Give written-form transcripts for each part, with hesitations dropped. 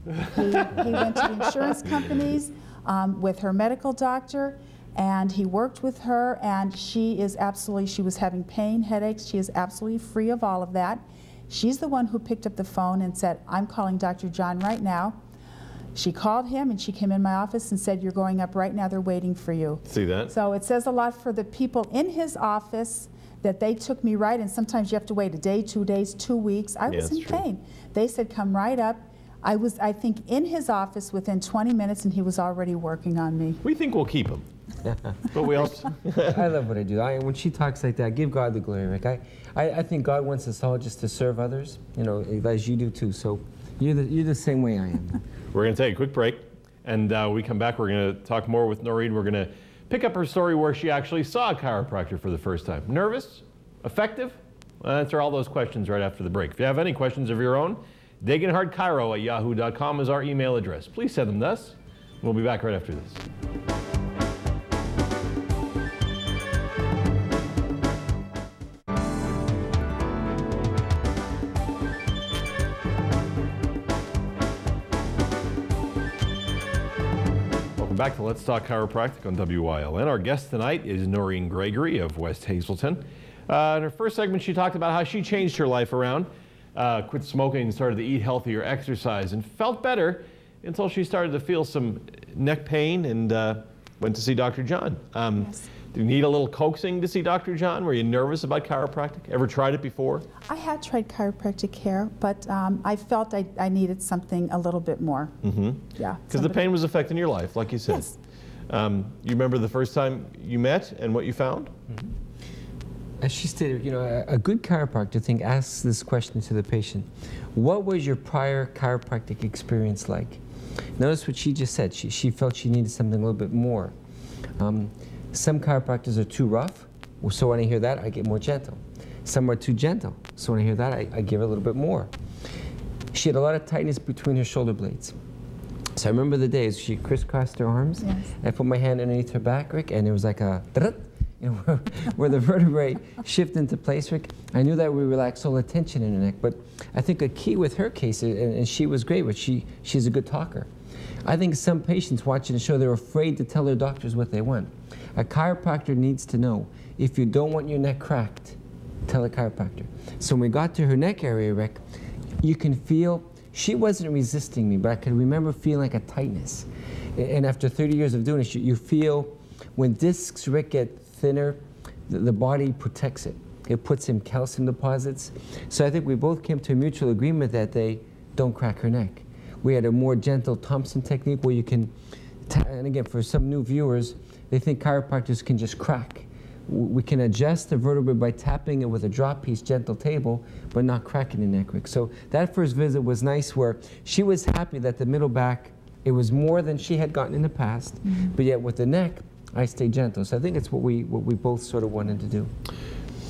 He went to the insurance companies with her medical doctor, and he worked with her, and she was having pain, headaches. She is absolutely free of all of that. She's the one who picked up the phone and said, I'm calling Dr. John right now. She called him, and she came in my office and said, you're going up right now, they're waiting for you. See that? So it says a lot for the people in his office that they took me right, and sometimes you have to wait a day, 2 days, 2 weeks. I was in pain. They said, come right up. I was, I think, in his office within 20 minutes, and he was already working on me. We think we'll keep him. But we also... I love what I do. When she talks like that, give God the glory, Rick. I think God wants us all just to serve others, you know, as you do too. So you're the same way I am. We're going to take a quick break, and when we come back, we're going to talk more with Noreen. We're going to pick up her story where she actually saw a chiropractor for the first time. Nervous? Effective? We'll answer all those questions right after the break. If you have any questions of your own, DaganHartChiro@yahoo.com is our email address. Please send them to us. We'll be back right after this. Back to Let's Talk Chiropractic on WYLN. Our guest tonight is Noreen Gregory of West Hazelton. In her first segment, she talked about how she changed her life around, quit smoking and started to eat healthier, exercise, and felt better until she started to feel some neck pain and went to see Dr. John. Yes. Do you need a little coaxing to see Dr. John? Were you nervous about chiropractic? Ever tried it before? I had tried chiropractic care, but I felt I needed something a little bit more. Mm-hmm. Yeah. Because the pain was affecting your life, like you said. Yes. You remember the first time you met and what you found? Mm-hmm. As she stated, you know, a good chiropractor, I think, asks this question to the patient. What was your prior chiropractic experience like? Notice what she just said. She felt she needed something a little bit more. Some chiropractors are too rough, so when I hear that, I get more gentle. Some are too gentle, so when I hear that, I give a little bit more. She had a lot of tightness between her shoulder blades. So I remember the days she crisscrossed her arms. Yes. I put my hand underneath her back, Rick, and it was like a, you know, where the vertebrae shift into place, Rick. I knew that we relaxed all the tension in her neck, but I think a key with her case, and she was great, but she's a good talker. I think some patients watching the show, they're afraid to tell their doctors what they want. A chiropractor needs to know, if you don't want your neck cracked, tell a chiropractor. So when we got to her neck area, Rick, you can feel, she wasn't resisting me, but I could remember feeling like a tightness. And after 30 years of doing this, you feel when discs, Rick, get thinner, the body protects it. It puts in calcium deposits. So I think we both came to a mutual agreement that they don't crack her neck. We had a more gentle Thompson technique where you can, and again, for some new viewers, they think chiropractors can just crack. We can adjust the vertebrae by tapping it with a drop piece, gentle table, but not cracking the neck, Rick. So that first visit was nice where she was happy that the middle back, it was more than she had gotten in the past, but yet with the neck, I stayed gentle. So I think it's what we both sort of wanted to do.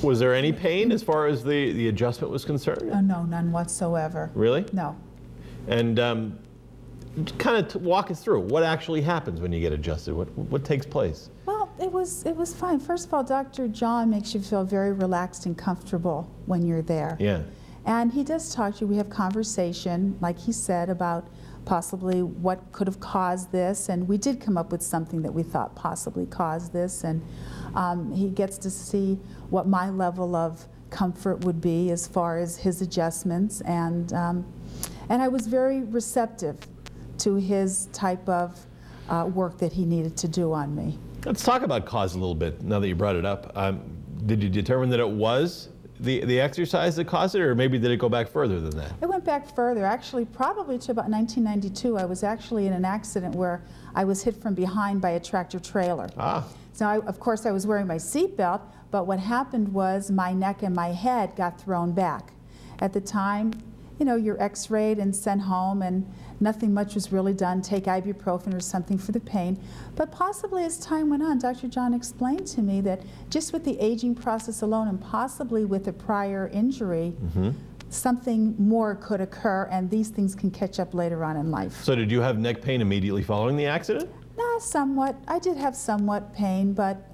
Was there any pain as far as the adjustment was concerned? Oh, no, none whatsoever. Really? No. And kind of walk us through what actually happens when you get adjusted. What takes place? Well, it was fine. First of all, Dr. John makes you feel very relaxed and comfortable when you're there. Yeah. And he does talk to you. We have conversation, like he said, about possibly what could have caused this, and we did come up with something that we thought possibly caused this, and he gets to see what my level of comfort would be as far as his adjustments, and I was very receptive to his type of work that he needed to do on me. Let's talk about cause a little bit now that you brought it up. Did you determine that it was the exercise that caused it, or maybe did it go back further than that? It went back further, actually, probably to about 1992. I was actually in an accident where I was hit from behind by a tractor trailer. Ah. So of course I was wearing my seatbelt, but what happened was my neck and my head got thrown back. At the time, you know, you're x-rayed and sent home, and nothing much was really done. Take ibuprofen or something for the pain. But possibly as time went on, Dr. John explained to me that just with the aging process alone, and possibly with a prior injury, something more could occur, and these things can catch up later on in life. So did you have neck pain immediately following the accident? No, somewhat. I did have somewhat pain, but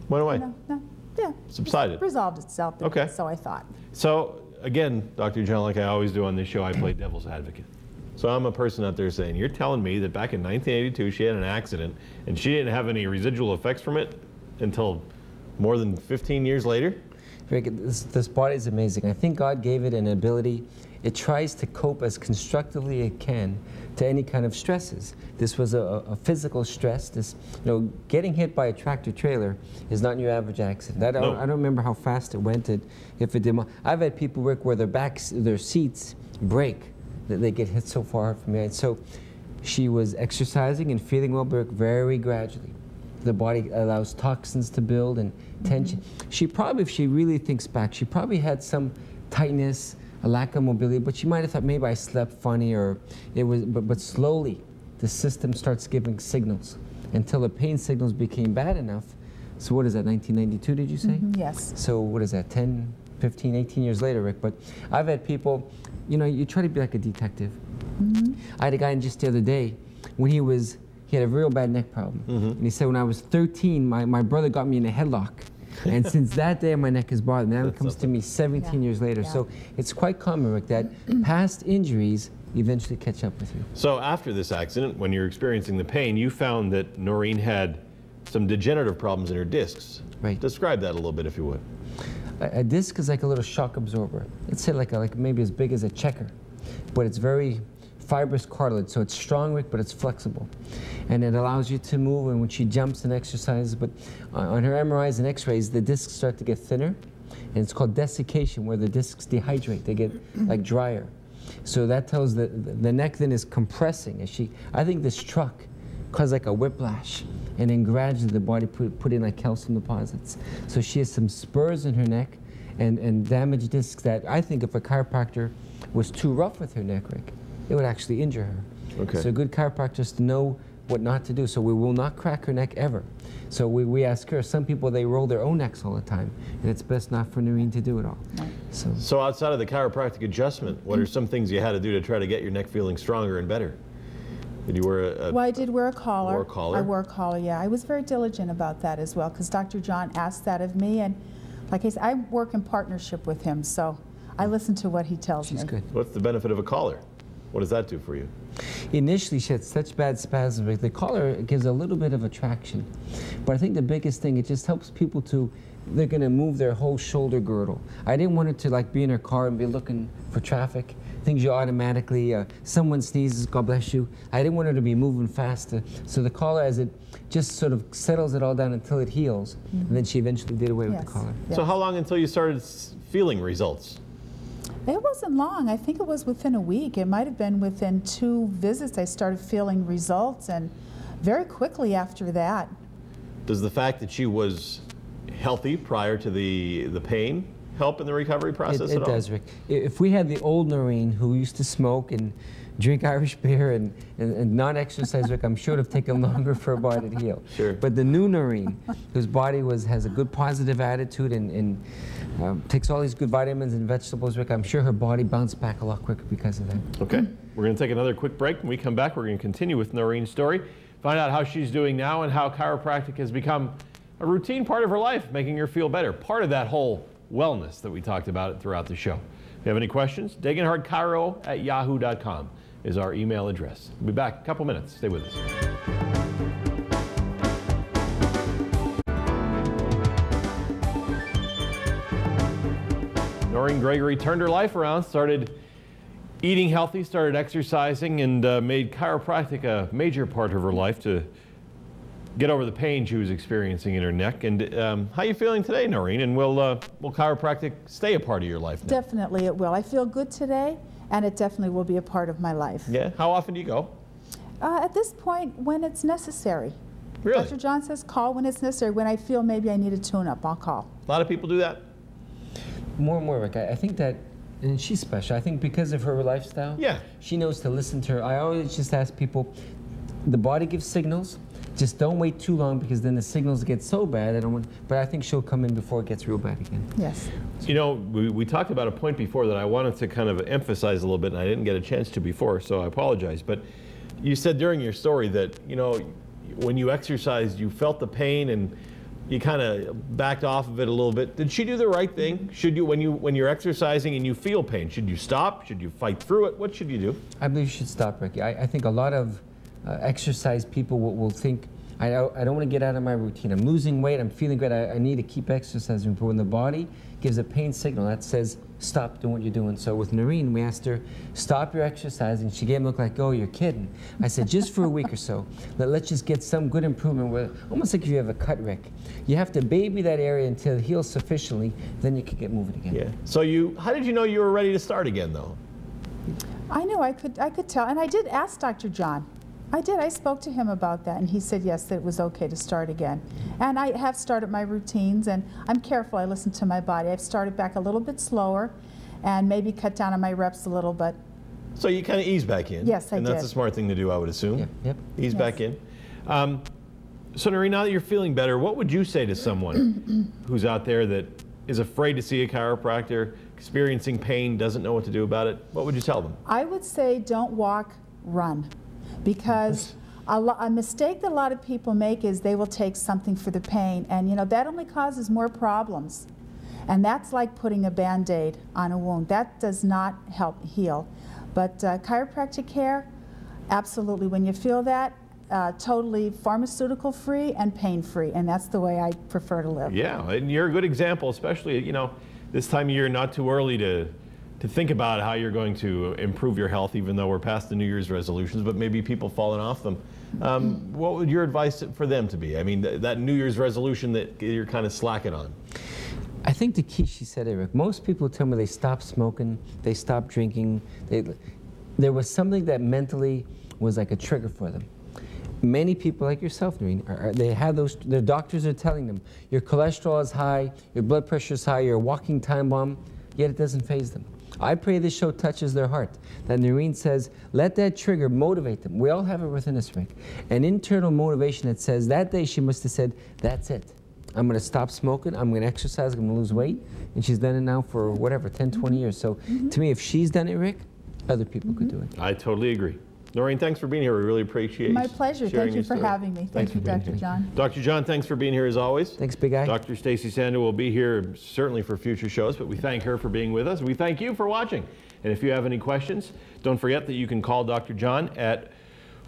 went away. No, yeah, subsided. Resolved itself. Okay. So I thought. So again, Dr. John, like I always do on this show, I play devil's advocate. So I'm a person out there saying, you're telling me that back in 1982 she had an accident and she didn't have any residual effects from it until more than 15 years later? Rick, this body is amazing. I think God gave it an ability. It tries to cope as constructively it can to any kind of stresses. This was a physical stress. This, getting hit by a tractor trailer is not your average accident. I don't remember how fast it went. If it did, I've had people, Rick, where their seats break, that they get hit so far from me. So she was exercising and feeling well, Rick, very gradually. The body allows toxins to build and tension. She probably, if she really thinks back, she probably had some tightness, a lack of mobility, but she might have thought maybe I slept funny or it was, but slowly the system starts giving signals until the pain signals became bad enough. So what is that, 1992 did you say? Yes. So what is that, 10, 15, 18 years later, Rick? But I've had people, you try to be like a detective. I had a guy just the other day, when he had a real bad neck problem. And he said, when I was 13, my brother got me in a headlock. And since that day, my neck is bothered. Now it comes to me 17 years later. Yeah. So it's quite common, Rick, that past injuries eventually catch up with you. So after this accident, when you're experiencing the pain, you found that Noreen had some degenerative problems in her discs. Right. Describe that a little bit, if you would. A disc is like a little shock absorber. Let's say like maybe as big as a checker, but it's very fibrous cartilage, so it's strong, Rick, but it's flexible. And it allows you to move, and when she jumps and exercises, but on her MRIs and x-rays, the discs start to get thinner, and it's called desiccation, where the discs dehydrate, they get like drier. So that tells the neck then is compressing. And I think this truck caused like a whiplash, and then gradually the body put in like calcium deposits. So she has some spurs in her neck and damaged discs that I think if a chiropractor was too rough with her neck, Rick, it would actually injure her. Okay. So good chiropractors know what not to do. So we will not crack her neck ever. So we ask her, some people, they roll their own necks all the time, and it's best not for Noreen to do it all. So outside of the chiropractic adjustment, what are some things you had to do to try to get your neck feeling stronger and better? Did you wear Well, I did wear a collar. Wore a collar? I wore a collar, yeah. I was very diligent about that as well, because Dr. John asked that of me, and like I said, I work in partnership with him, so I listen to what he tells me. She's good. What's the benefit of a collar? What does that do for you? Initially, she had such bad spasms. The collar gives a little bit of attraction. But I think the biggest thing, it just helps people they're going to move their whole shoulder girdle. I didn't want her to like be in her car and be looking for traffic, things you automatically, someone sneezes, God bless you. I didn't want her to be moving fast. So the collar, as it just sort of settles it all down until it heals. And then she eventually did away with the collar. Yes. So how long until you started feeling results? It wasn't long. I think it was within a week. It might have been within 2 visits I started feeling results, and very quickly after that. Does the fact that she was healthy prior to the pain help in the recovery process at all? It does, Rick. If we had the old Noreen who used to smoke and drink Irish beer and not exercise, Rick, I'm sure it would have taken longer for her body to heal. Sure. But the new Noreen, whose body has a good positive attitude and takes all these good vitamins and vegetables, Rick, I'm sure her body bounced back a lot quicker because of that. Okay. We're going to take another quick break. When we come back, we're going to continue with Noreen's story, find out how she's doing now and how chiropractic has become a routine part of her life, making her feel better. Part of that whole wellness that we talked about throughout the show. If you have any questions, DagenhardChiro@yahoo.com is our email address. We'll be back in a couple minutes. Stay with us. Noreen Gregory turned her life around, started eating healthy, started exercising, and made chiropractic a major part of her life to get over the pain she was experiencing in her neck. And how are you feeling today, Noreen? And will chiropractic stay a part of your life now? Definitely it will. I feel good today, and it definitely will be a part of my life. Yeah? How often do you go? At this point, when it's necessary. Really? Dr. John says call when it's necessary. When I feel maybe I need a tune-up, I'll call. A lot of people do that? More and more, Rick. I think that, and she's special. I think because of her lifestyle, Yeah. she knows to listen to her. I always just ask people, the body gives signals. Just don't wait too long, because then the signals get so bad. But I think she'll come in before it gets real bad again. Yes. You know, we talked about a point before that I wanted to kind of emphasize a little bit, and I didn't get a chance to before, so I apologize. But you said during your story that, when you exercised, you felt the pain, and you kind of backed off of it a little bit. Did she do the right thing? Should you, when you're exercising and you feel pain, should you stop? Should you fight through it? What should you do? I believe you should stop, Ricky. I think a lot of exercise people will think, I don't want to get out of my routine. I'm losing weight. I'm feeling great. I need to keep exercising. But when the body gives a pain signal, that says, stop doing what you're doing. So with Noreen, we asked her, stop your exercising. She gave me a look like, oh, you're kidding. I said, just for a week or so, let's just get some good improvement. Where, almost like if you have a cut, Rick. You have to baby that area until it heals sufficiently, then you can get moving again. Yeah. So how did you know you were ready to start again, though? I knew I could tell, and I did ask Dr. John. I did. I spoke to him about that, and he said yes, that it was okay to start again. And I have started my routines, and I'm careful. I listen to my body. I've started back a little bit slower, and maybe cut down on my reps a little, but. So you kind of ease back in. Yes, I did. And that's a smart thing to do, I would assume. Yep. Yep. Ease back in. So Noreen, now that you're feeling better, what would you say to someone who's out there that is afraid to see a chiropractor, experiencing pain, doesn't know what to do about it? What would you tell them? I would say don't walk, run. Because a mistake that a lot of people make is they will take something for the pain, and you know that only causes more problems. And that's like putting a Band-Aid on a wound. That does not help heal. But chiropractic care, absolutely. When you feel that, totally pharmaceutical free and pain free, and that's the way I prefer to live. Yeah, and you're a good example, especially this time of year, not too early to think about how you're going to improve your health, even though we're past the New Year's resolutions, but maybe people falling off them. What would your advice for them to be? I mean, that New Year's resolution that you're kind of slacking on. I think the key, she said, Eric, most people tell me they stopped smoking, they stopped drinking. There was something that mentally was like a trigger for them. Many people like yourself, Noreen, they have those, their doctors are telling them, your cholesterol is high, your blood pressure is high, you're a walking time bomb, yet it doesn't faze them. I pray this show touches their heart, that Noreen says, let that trigger motivate them. We all have it within us, Rick. An internal motivation that says, that day she must have said, that's it. I'm going to stop smoking, I'm going to exercise, I'm going to lose weight. And she's done it now for whatever, 10, 20 years. So to me, if she's done it, Rick, other people could do it. I totally agree. Noreen, thanks for being here. We really appreciate you. My pleasure. Thank you for having me. Thank you, Dr. John. Dr. John, thanks for being here as always. Thanks, Big Guy. Dr. Stacy Sando will be here certainly for future shows, but we thank her for being with us. We thank you for watching. And if you have any questions, don't forget that you can call Dr. John at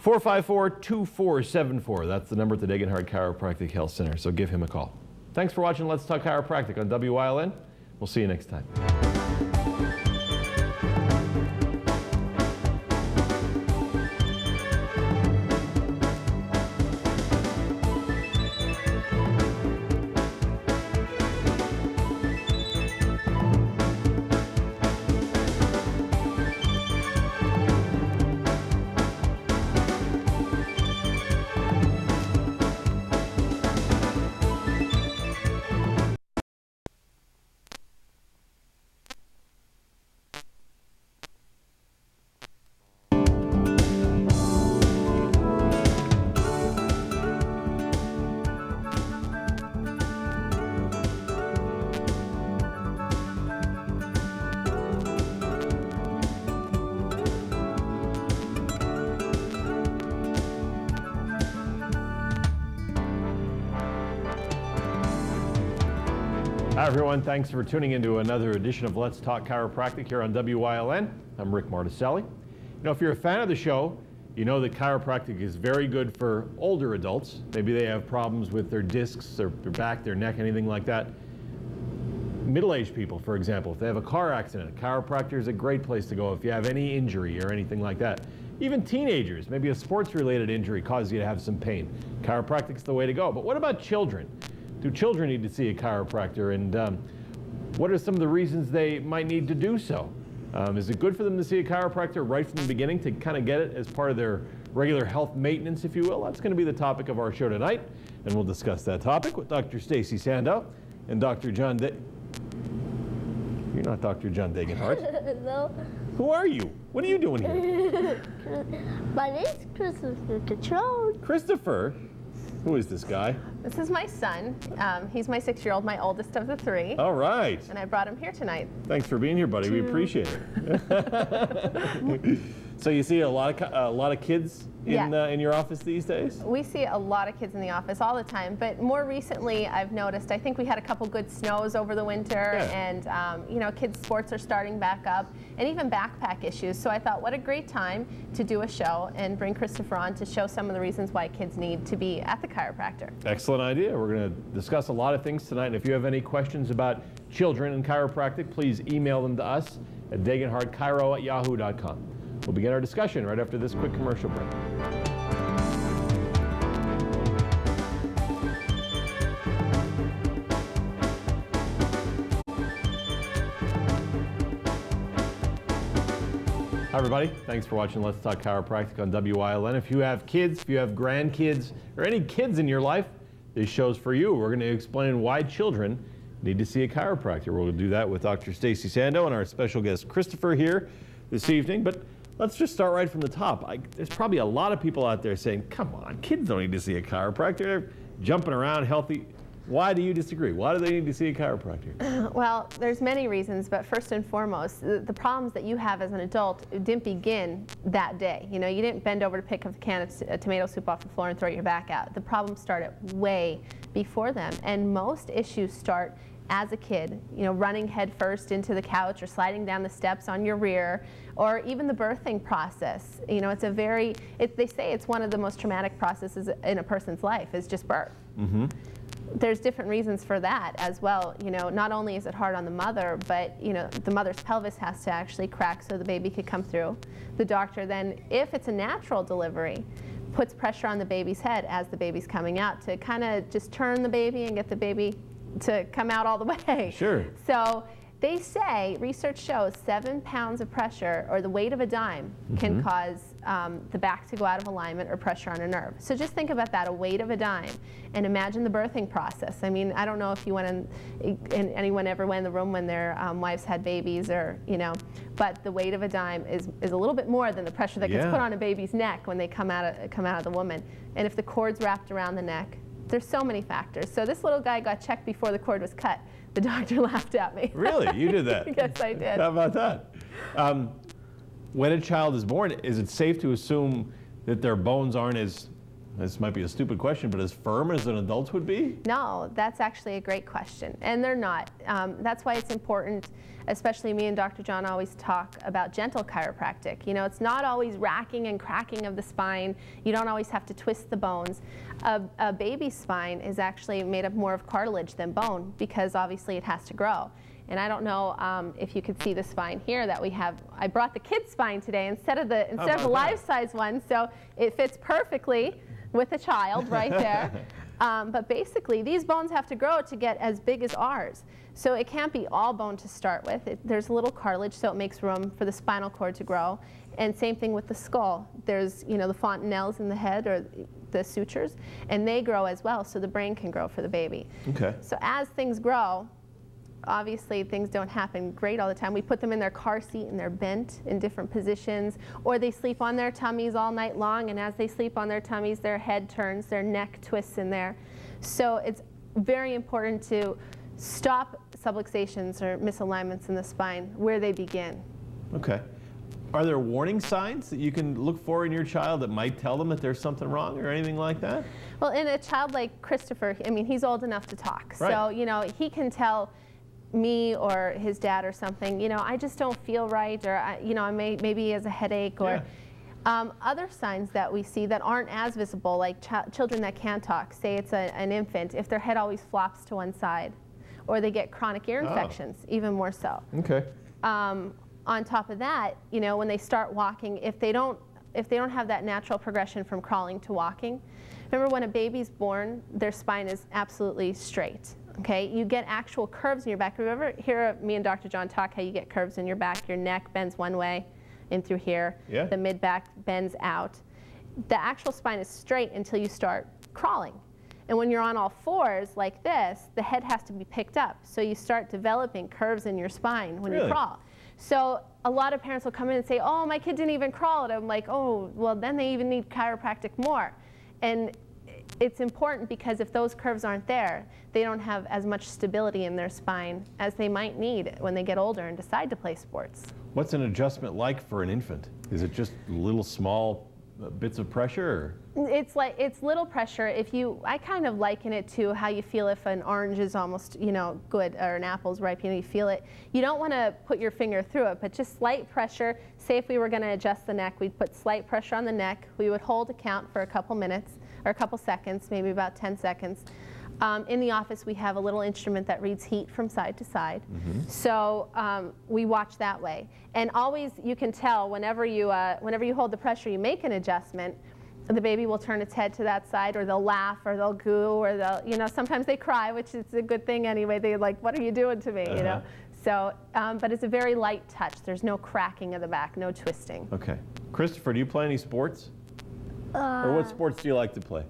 454-2474. That's the number at the Degenhard Chiropractic Health Center, so give him a call. Thanks for watching Let's Talk Chiropractic on WYLN. We'll see you next time. Hi everyone, thanks for tuning into another edition of Let's Talk Chiropractic here on WYLN. I'm Rick Marticelli. You know, if you're a fan of the show, you know that chiropractic is very good for older adults. Maybe they have problems with their discs, their back, their neck, anything like that. Middle-aged people, for example, if they have a car accident, chiropractor is a great place to go if you have any injury or anything like that. Even teenagers, maybe a sports-related injury causes you to have some pain. Chiropractic's the way to go. But what about children? Do children need to see a chiropractor, and what are some of the reasons they might need to do so? Is it good for them to see a chiropractor right from the beginning to kind of get it as part of their regular health maintenance, if you will? That's going to be the topic of our show tonight, and we'll discuss that topic with Dr. Stacy Sando and Dr. John You're not Dr. John Degenhard. No. Who are you? What are you doing here? My name's Christopher Catrone. Christopher? Who is this guy? This is my son. He's my 6-year-old, my oldest of the 3. All right. And I brought him here tonight. Thanks for being here, buddy. We appreciate it. So you see a lot of kids in your office these days? We see a lot of kids in the office all the time, but more recently I've noticed, I think we had a couple good snows over the winter, and you know, kids' sports are starting back up, and even backpack issues. So I thought, what a great time to do a show and bring Christopher on to show some of the reasons why kids need to be at the chiropractor. Excellent idea. We're going to discuss a lot of things tonight, and if you have any questions about children and chiropractic, please email them to us at DaganHartChiro@yahoo.com. We'll begin our discussion right after this quick commercial break. Hi everybody, thanks for watching Let's Talk Chiropractic on WILN. If you have kids, if you have grandkids, or any kids in your life, this show's for you. We're going to explain why children need to see a chiropractor. We'll do that with Dr. Stacy Sando and our special guest Christopher here this evening. But let's just start right from the top. There's probably a lot of people out there saying, come on, kids don't need to see a chiropractor. They're jumping around healthy. Why do you disagree? Why do they need to see a chiropractor? Well, there's many reasons, but first and foremost, the problems that you have as an adult didn't begin that day. You know, you didn't bend over to pick up a can of tomato soup off the floor and throw your back out. The problems started way before them, and most issues start as a kid, you know, running head first into the couch or sliding down the steps on your rear, or even the birthing process. You know, it's a they say it's one of the most traumatic processes in a person's life is just birth. Mm-hmm. There's different reasons for that as well. You know, not only is it hard on the mother, but, you know, the mother's pelvis has to actually crack so the baby could come through. The doctor then, if it's a natural delivery, puts pressure on the baby's head as the baby's coming out to kind of just turn the baby and get the baby to come out all the way. Sure. So they say, research shows 7 pounds of pressure, or the weight of a dime, can cause the back to go out of alignment or pressure on a nerve. So just think about that, a weight of a dime, and imagine the birthing process. I mean, I don't know if you went in anyone ever went in the room when their wives had babies, or, you know, but the weight of a dime is a little bit more than the pressure that gets put on a baby's neck when they come out of the woman. And if the cord's wrapped around the neck, there's so many factors. So this little guy got checked before the cord was cut. The doctor laughed at me. Really? You did that? Yes, I did. How about that? When a child is born, is it safe to assume that their bones aren't as, this might be a stupid question, but as firm as an adult's would be? No, that's actually a great question. And they're not. That's why it's important, especially me and Dr. John always talk about gentle chiropractic. You know, it's not always racking and cracking of the spine. You don't always have to twist the bones. A baby's spine is actually made up more of cartilage than bone, because obviously it has to grow. And I don't know if you could see the spine here that we have. I brought the kid's spine today instead of the life-size one, so it fits perfectly with a child right there. But basically, these bones have to grow to get as big as ours. So it can't be all bone to start with. There's a little cartilage, so it makes room for the spinal cord to grow. And same thing with the skull. There's, you know, the fontanelles in the head, or the sutures, and they grow as well, so the brain can grow for the baby. Okay. So as things grow, obviously things don't happen great all the time. We put them in their car seat and they're bent in different positions, or they sleep on their tummies all night long, and as they sleep on their tummies, their head turns, their neck twists in there. So it's very important to stop subluxations or misalignments in the spine where they begin. Okay. Are there warning signs that you can look for in your child that might tell them that there's something wrong or anything like that? Well, in a child like Christopher, I mean, he's old enough to talk. Right. So, you know, he can tell me or his dad or something, you know, I just don't feel right, or, you know, maybe he has a headache, or other signs that we see that aren't as visible, like children that can talk. Say it's an infant, if their head always flops to one side, or they get chronic ear infections, even more so. Okay. On top of that, you know, when they start walking, if they don't have that natural progression from crawling to walking, remember when a baby's born, their spine is absolutely straight. Okay, you get actual curves in your back. Remember, hear me and Dr. John talk how you get curves in your back. Your neck bends one way in through here. Yeah. The mid-back bends out. The actual spine is straight until you start crawling. And when you're on all fours like this, the head has to be picked up. So you start developing curves in your spine when you crawl. So a lot of parents will come in and say, oh, my kid didn't even crawl. And I'm like, oh, well, then they even need chiropractic more. And it's important, because if those curves aren't there, they don't have as much stability in their spine as they might need when they get older and decide to play sports. What's an adjustment like for an infant? Is it just little small bits of pressure? Or? It's little pressure. I kind of liken it to how you feel if an orange is almost, good, or an apple's ripe, you feel it. You don't want to put your finger through it, but just slight pressure. Say if we were going to adjust the neck, we'd put slight pressure on the neck. We would hold a count for a couple minutes, or a couple seconds, maybe about 10 seconds. In the office, we have a little instrument that reads heat from side to side. Mm-hmm. So we watch that way. And always, you can tell whenever you hold the pressure, you make an adjustment, the baby will turn its head to that side, or they'll laugh, or they'll goo, or they'll, sometimes they cry, which is a good thing anyway. They're like, what are you doing to me, So, but it's a very light touch. There's no cracking of the back, no twisting. Okay. Christopher, do you play any sports? Or what sports do you like to play?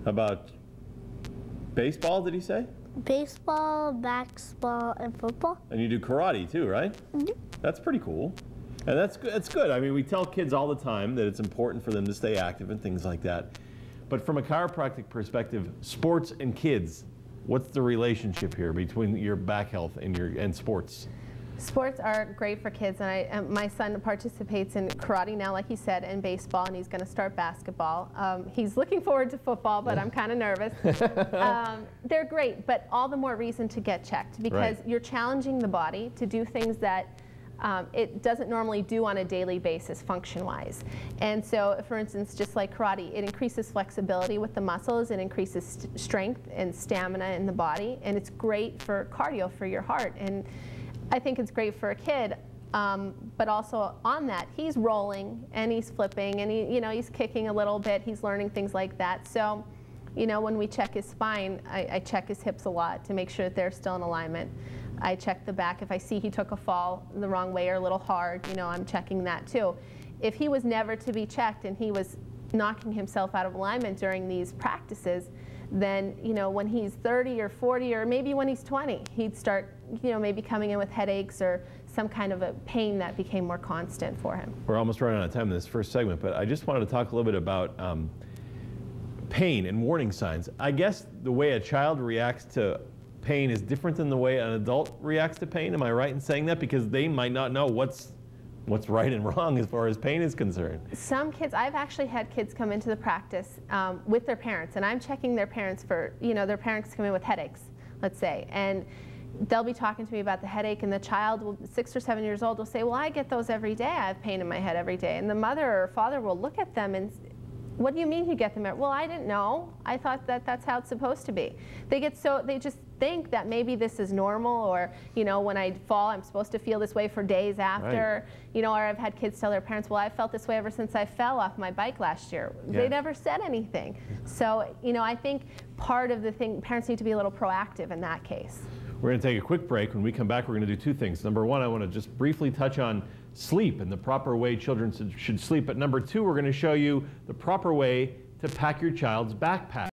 How about baseball, did he say? Baseball, basketball, and football. And you do karate too, right? Mm-hmm. That's pretty cool. And that's good. I mean, we tell kids all the time that it's important for them to stay active and things like that. But from a chiropractic perspective, sports and kids, what's the relationship here between your back health and sports? Sports are great for kids, and my son participates in karate now, like he said, and baseball, and he's going to start basketball. He's looking forward to football, but I'm kind of nervous. They're great, but all the more reason to get checked, because you're challenging the body to do things that it doesn't normally do on a daily basis function-wise. And so, for instance, just like karate, it increases flexibility with the muscles, it increases strength and stamina in the body, and it's great for cardio for your heart. And I think it's great for a kid, but also on that, he's rolling and he's flipping and he's kicking a little bit. He's learning things like that. So, when we check his spine, I check his hips a lot to make sure that they're still in alignment. I check the back. If I see he took a fall the wrong way or a little hard, I'm checking that too. If he was never to be checked and he was knocking himself out of alignment during these practices, then when he's 30 or 40 or maybe when he's 20, he'd start maybe coming in with headaches or some kind of a pain that became more constant for him. We're almost running out of time in this first segment, but I just wanted to talk a little bit about pain and warning signs. I guess the way a child reacts to pain is different than the way an adult reacts to pain. Am I right in saying that? Because they might not know what's right and wrong as far as pain is concerned. Some kids, I've actually had kids come into the practice with their parents, and I'm checking their parents for, their parents come in with headaches, let's say, and they'll be talking to me about the headache, and the child, 6 or 7 years old, will say, well, I get those every day. I have pain in my head every day. And the mother or father will look at them and, what do you mean you get them? Well, I didn't know. I thought that that's how it's supposed to be. They just think that maybe this is normal, or, when I fall, I'm supposed to feel this way for days after. Right. Or I've had kids tell their parents, well, I felt this way ever since I fell off my bike last year. Yeah. They never said anything. So, I think part of the thing, parents need to be a little proactive in that case. We're going to take a quick break. When we come back, we're going to do two things. Number one, I want to just briefly touch on sleep and the proper way children should sleep. But number two, we're going to show you the proper way to pack your child's backpack.